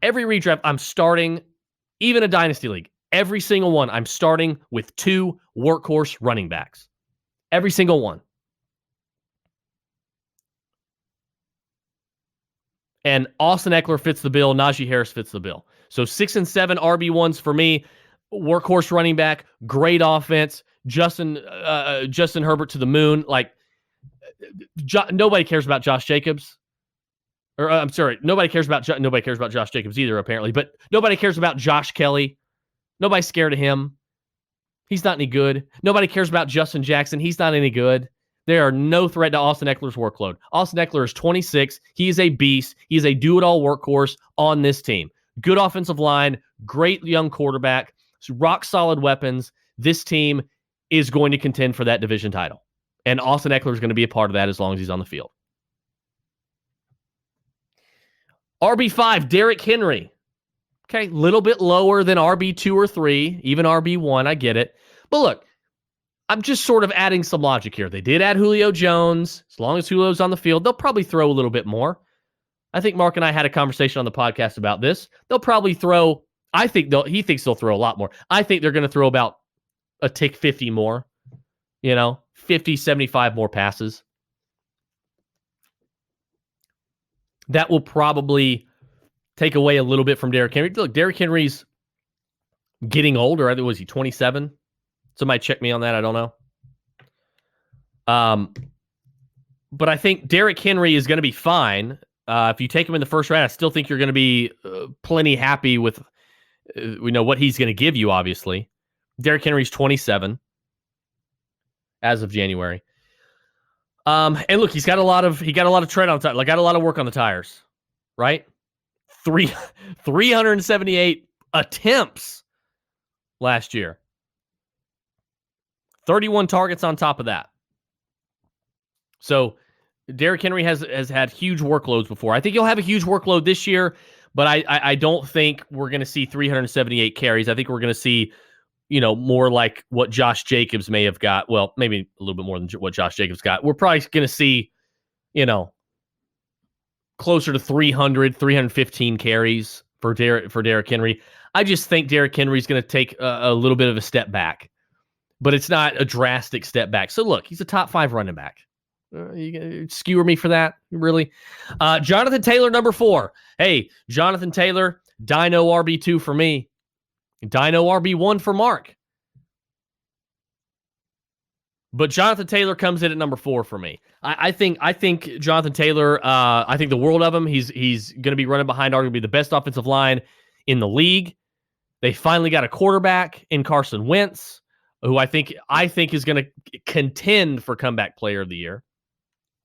every redraft. I'm starting, even a dynasty league, every single one. I'm starting with 2 workhorse running backs. Every single one. And Austin Eckler fits the bill. Najee Harris fits the bill. So 6 and 7 RB1s for me. Workhorse running back. Great offense. Justin Herbert to the moon. Like, nobody cares about Josh Jacobs. Or I'm sorry, nobody cares about Josh Jacobs either, apparently. But nobody cares about Josh Kelly. Nobody's scared of him. He's not any good. Nobody cares about Justin Jackson. He's not any good. There are no threat to Austin Eckler's workload. Austin Eckler is 26. He is a beast. He is a do-it-all workhorse on this team. Good offensive line, great young quarterback, rock-solid weapons. This team is going to contend for that division title. And Austin Eckler is going to be a part of that as long as he's on the field. RB5, Derrick Henry. Okay, a little bit lower than RB2 or 3, even RB1, I get it. But look, I'm just sort of adding some logic here. They did add Julio Jones. As long as Julio's on the field, they'll probably throw a little bit more. I think Mark and I had a conversation on the podcast about this. They'll probably throw, he thinks they'll throw a lot more. I think they're going to throw about a tick 50 more, 50, 75 more passes. That will probably take away a little bit from Derrick Henry. Look, Derrick Henry's getting older. Was he 27? Somebody check me on that. I don't know. But I think Derrick Henry is going to be fine. If you take him in the first round, I still think you're going to be plenty happy with what he's going to give you, obviously. Derrick Henry's 27 as of January. And look, he got a lot of tread on the tire. Like, got a lot of work on the tires, right? 378 attempts last year. 31 targets on top of that. So Derrick Henry has had huge workloads before. I think he'll have a huge workload this year, but I don't think we're going to see 378 carries. I think we're going to see, more like what Josh Jacobs may have got. Well, maybe a little bit more than what Josh Jacobs got. We're probably going to see, closer to 300, 315 carries for Derrick Henry. I just think Derrick Henry's going to take a little bit of a step back, but it's not a drastic step back. So look, he's a top 5 running back. You gonna skewer me for that? Really? Jonathan Taylor, number 4. Hey, Jonathan Taylor, Dino RB2 for me. Dino RB1 for Mark. But Jonathan Taylor comes in at number 4 for me. I think Jonathan Taylor, I think the world of him. He's going to be running behind arguably the best offensive line in the league. They finally got a quarterback in Carson Wentz, who I think is going to contend for comeback player of the year.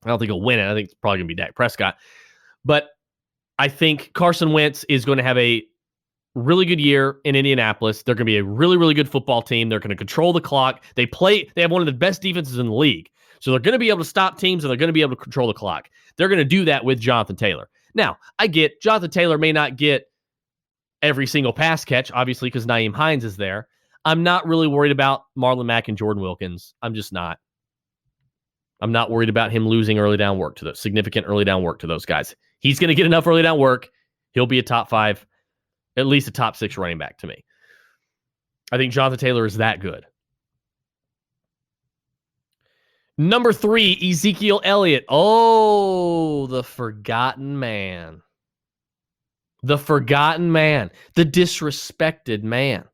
I don't think he'll win it. I think it's probably going to be Dak Prescott. But I think Carson Wentz is going to have a really good year in Indianapolis. They're going to be a really, really good football team. They're going to control the clock. They have one of the best defenses in the league. So they're going to be able to stop teams and they're going to be able to control the clock. They're going to do that with Jonathan Taylor. Now, I get Jonathan Taylor may not get every single pass catch, obviously, because Nyheim Hines is there. I'm not really worried about Marlon Mack and Jordan Wilkins. I'm just not. I'm not worried about him losing early down work to significant early down work to those guys. He's going to get enough early down work. He'll be a top 5, at least a top 6 running back to me. I think Jonathan Taylor is that good. Number 3, Ezekiel Elliott. Oh, the forgotten man. The forgotten man. The disrespected man.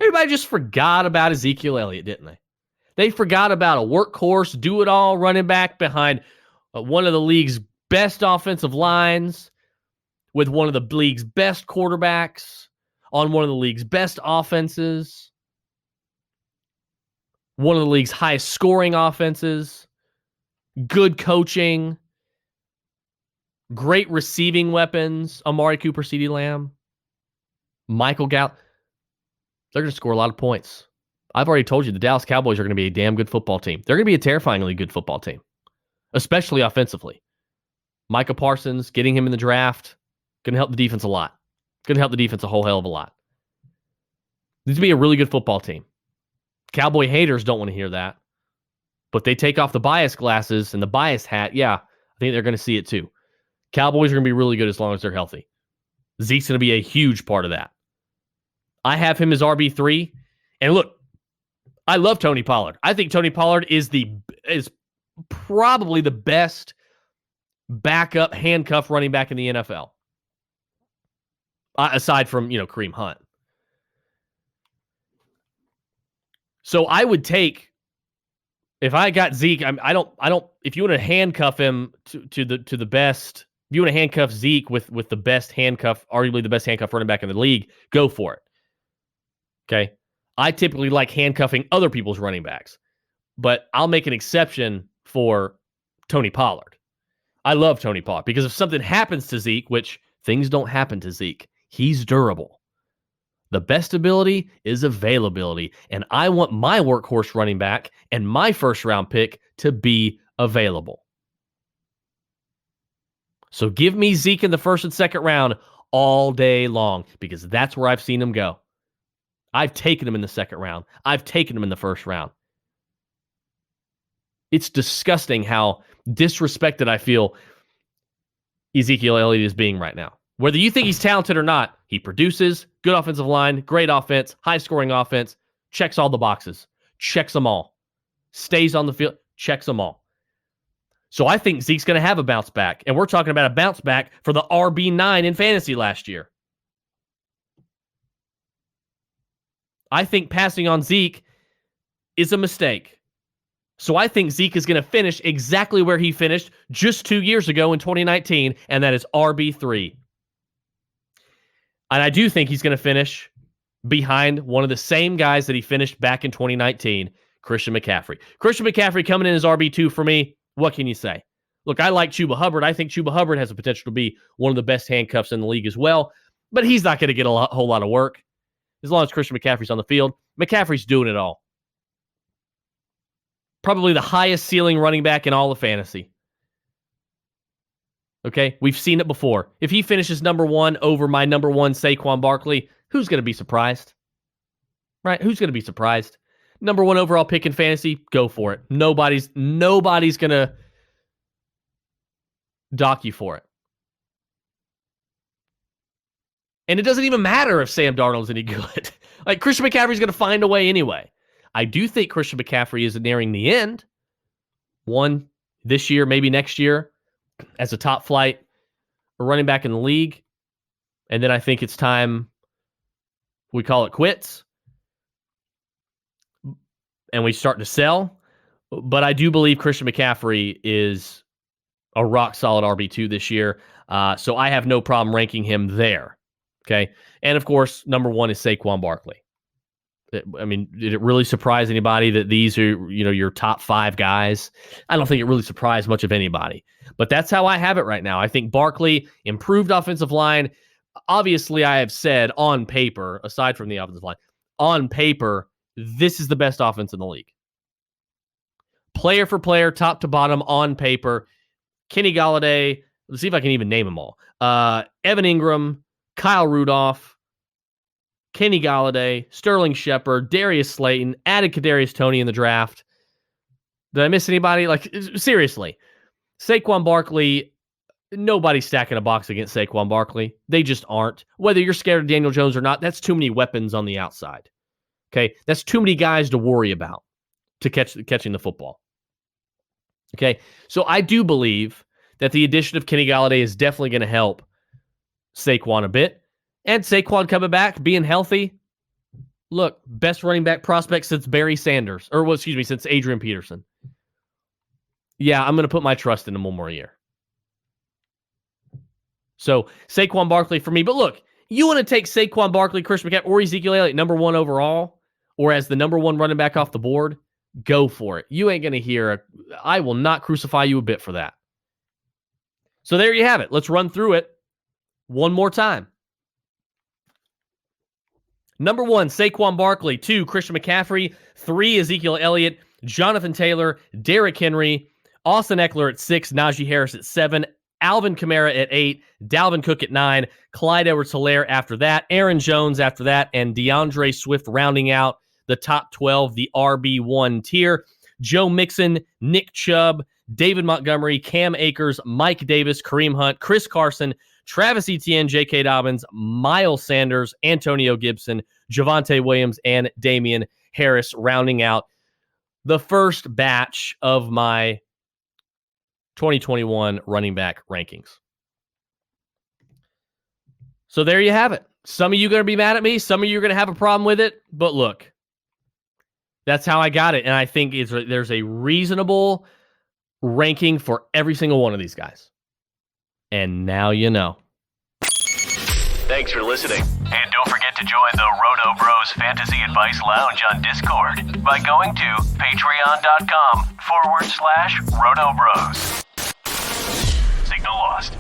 Everybody just forgot about Ezekiel Elliott, didn't they? They forgot about a workhorse, do-it-all running back behind one of the league's best offensive lines, with one of the league's best quarterbacks, on one of the league's best offenses, one of the league's highest scoring offenses, good coaching, great receiving weapons, Amari Cooper, CeeDee Lamb, Michael Gallup. They're going to score a lot of points. I've already told you the Dallas Cowboys are going to be a damn good football team. They're going to be a terrifyingly good football team, especially offensively. Micah Parsons, getting him in the draft, going to help the defense a lot. Going to help the defense a whole hell of a lot. This to be a really good football team. Cowboy haters don't want to hear that, but they take off the bias glasses and the bias hat. Yeah, I think they're going to see it too. Cowboys are going to be really good as long as they're healthy. Zeke's going to be a huge part of that. I have him as RB3. And look, I love Tony Pollard. I think Tony Pollard is probably the best backup handcuff running back in the NFL. Aside from, Kareem Hunt. So I would take, if I got Zeke, I don't, if you want to handcuff him to the best, if you want to handcuff Zeke with the best handcuff, arguably the best handcuff running back in the league, go for it. Okay. I typically like handcuffing other people's running backs, but I'll make an exception for Tony Pollard. I love Tony Pollard because if something happens to Zeke, which things don't happen to Zeke, he's durable. The best ability is availability, and I want my workhorse running back and my first round pick to be available. So give me Zeke in the first and second round all day long because that's where I've seen him go. I've taken him in the second round. I've taken him in the first round. It's disgusting how disrespected I feel Ezekiel Elliott is being right now. Whether you think he's talented or not, he produces, good offensive line, great offense, high-scoring offense, checks all the boxes, checks them all, stays on the field, checks them all. So I think Zeke's going to have a bounce back, and we're talking about a bounce back for the RB9 in fantasy last year. I think passing on Zeke is a mistake. So I think Zeke is going to finish exactly where he finished just 2 years ago in 2019, and that is RB3. And I do think he's going to finish behind one of the same guys that he finished back in 2019, Christian McCaffrey. Christian McCaffrey coming in as RB2 for me. What can you say? Look, I like Chuba Hubbard. I think Chuba Hubbard has the potential to be one of the best handcuffs in the league as well, but he's not going to get a whole lot of work as long as Christian McCaffrey's on the field. McCaffrey's doing it all. Probably the highest ceiling running back in all of fantasy. Okay, we've seen it before. If he finishes number one over my number one Saquon Barkley, who's going to be surprised? Right? Who's going to be surprised? Number one overall pick in fantasy, go for it. Nobody's going to dock you for it. And it doesn't even matter if Sam Darnold's any good. Like, Christian McCaffrey's going to find a way anyway. I do think Christian McCaffrey is nearing the end. One this year, maybe next year, as a top flight running back in the league. And then I think it's time we call it quits and we start to sell. But I do believe Christian McCaffrey is a rock solid RB2 this year. So I have no problem ranking him there. Okay. And of course, number one is Saquon Barkley. I mean, did it really surprise anybody that these are, your top five guys? I don't think it really surprised much of anybody. But that's how I have it right now. I think Barkley, improved offensive line. Obviously, I have said on paper, aside from the offensive line, on paper, this is the best offense in the league. Player for player, top to bottom, on paper. Kenny Golladay, let's see if I can even name them all. Evan Ingram, Kyle Rudolph, Kenny Golladay, Sterling Shepard, Darius Slayton, added Kadarius Toney in the draft. Did I miss anybody? Like, seriously. Saquon Barkley, nobody's stacking a box against Saquon Barkley. They just aren't. Whether you're scared of Daniel Jones or not, that's too many weapons on the outside. Okay? That's too many guys to worry about to catching the football. Okay? So I do believe that the addition of Kenny Golladay is definitely going to help Saquon a bit. And Saquon coming back, being healthy. Look, best running back prospect since Barry Sanders. Since Adrian Peterson. Yeah, I'm going to put my trust in him one more year. So, Saquon Barkley for me. But look, you want to take Saquon Barkley, Christian McCaffrey, or Ezekiel Elliott number one overall, or as the number one running back off the board, go for it. You ain't going to hear I will not crucify you a bit for that. So there you have it. Let's run through it one more time. Number one, Saquon Barkley. 2, Christian McCaffrey. 3, Ezekiel Elliott. Jonathan Taylor. Derrick Henry. Austin Eckler at 6. Najee Harris at 7. Alvin Kamara at 8. Dalvin Cook at 9. Clyde Edwards-Helaire after that. Aaron Jones after that. And DeAndre Swift rounding out the top 12, the RB1 tier. Joe Mixon, Nick Chubb, David Montgomery, Cam Akers, Mike Davis, Kareem Hunt, Chris Carson, Travis Etienne, J.K. Dobbins, Miles Sanders, Antonio Gibson, Javonte Williams, and Damian Harris rounding out the first batch of my 2021 running back rankings. So there you have it. Some of you are going to be mad at me. Some of you are going to have a problem with it. But look, that's how I got it. And I think there's a reasonable ranking for every single one of these guys. And now you know. Thanks for listening. And don't forget to join the Roto Bros Fantasy Advice Lounge on Discord by going to patreon.com/RotoBros. Signal lost.